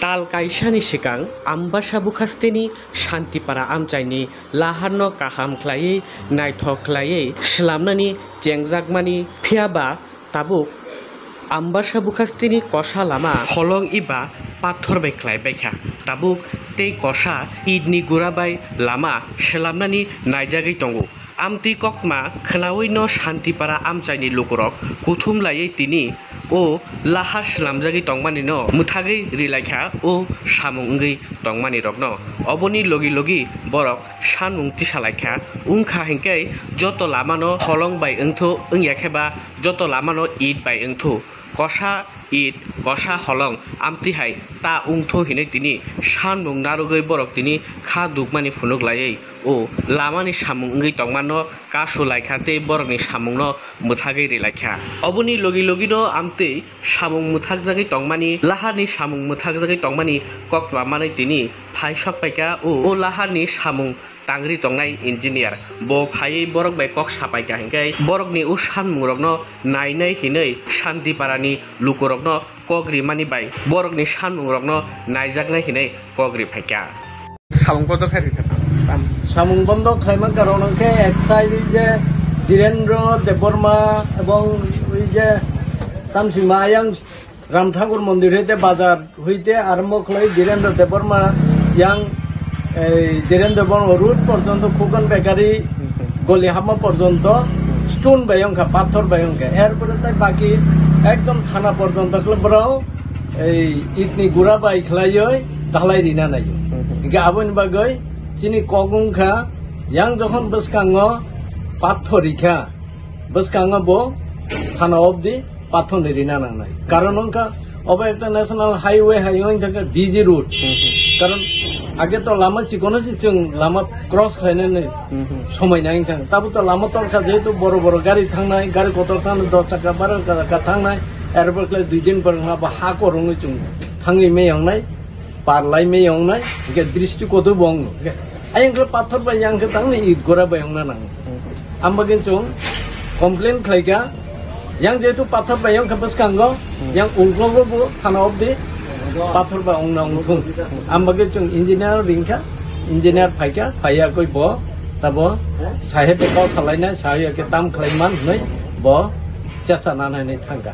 ताल कायसानि सिगां आम्बासा बुखास्तेनि शान्तिपारा आमचाइनि लाहारनो काहाम ख्लायै नायथक ख्लायै स्लामनानि जेंजागमानि फियाबा ताबुक आम्बासा बुखास्तेनि कषा लामा हलं इबा पाथर बायख्लाय बायखा ताबुक ते कषा इदनि गुराबाय लामा स्लामनानि नायजागै दंगो आमति ककमा खोनावै न शान्तिपारा आमचाइनि लुकुरक कुथुम लायै तिनि ओ लाहार स्लामजागै तंमानि न मुथागै रिलायखा ओ सामुंगै तंमानि रगन अबनि लगी लगी बरक सानमुं तिसालायखा उंखा हेंकै जत लामानो हलं बाय ओंथो ओंयाखेबा जत लामानो ईद बाय ओंथो कषा ईद कषा हलं आमतिहाय ता उंथो हिनै तिनि सानमुं नारुगै बरक तिनि खा दुगमानि फुनुक लायै ओ लामानि सामुंगै तंमानो कासु लायखाते बरकनि सामुंनो मुथागै रिलायखा अबनि लगी लगी न आमते सामुं मुथागजागै तंमानि लाहारनि सामुं मुथागजागै तंमानि कक लामानै तिनि फायसक पाइका ओ लाहारनि सामुं तांग्रि तंनाय इन्जिनियार बो फायै बरक बाय कक सापायका हेंकै बरकनि उ सानमुं रगनो नायनाय हिनै शान्तिपारानि लुकुरगनो कग्रि मानि बाय बरकनि सानमुं रगनो नायजागनाय हिनै कग्रि फायका सामुं बन्द खायरिखा सामुं बन्द खायमा कारणके एक्साइड जे धीरेन्द्र देबबर्मा এবং ওই যে তামসিমা yang রাম ঠাকুর মন্দির হইতে বাজার হইতে আরম্ভ করে ধীরেন্দ্র দেববর্মা yang ধীরেন্দ্র দেববর্মা রুট পর্যন্ত খোকন বেকারি গলিহামা পর্যন্ত স্টোন বায়ংকা পাথর বায়ংকা এরপরে তাই বাকি একদম থানা পর্যন্ত বরাও এই ইতনি গুড়া বাই খেলাই ঢালাই রিনা নাই আবন বাগৈ চিনি কগুংখা yang যখন বসকাঙ্গ পাথরিখা বসকাঙ্গ বো থানা অবধি পাথর রিনা নাংনাই কারণ অঙ্কা অবা একটা ন্যাশনাল হাইওয়ে থেকে বিজি রুট কারণ আগে তো লামা চিকন চিচং লামা ক্রস খাইনাनै সময় নাই থাং তাবো তো লামা তরকা যেহেতু বড় বড় গাড়ি থাংনাই গাড়ি কত থাংনাই 10 চাকা 12 চাকা থাংনাই এরপর 2 দিন পর হা করङै जों थाङै मेयंनाय पारलाय मेयंनाय दृष्टि कत बंग आयंखौ पाथर बायंखौ थांनो ईद गरा बायंना नां आमबागिन जों कमप्लेन खायगा yang जेहेतु पाथर बायंखौ बसकांगो yang उंग्लंगो थाना अबदि पाथर बायंना उंथुं आमबागिन जों इंजिनियर रिंखा इंजिनियर फायका फायाखै ब ताबो साहेब गाव सालायनाय साहेबके ताम खालायमान नै ब चेष्टा नानै थांगा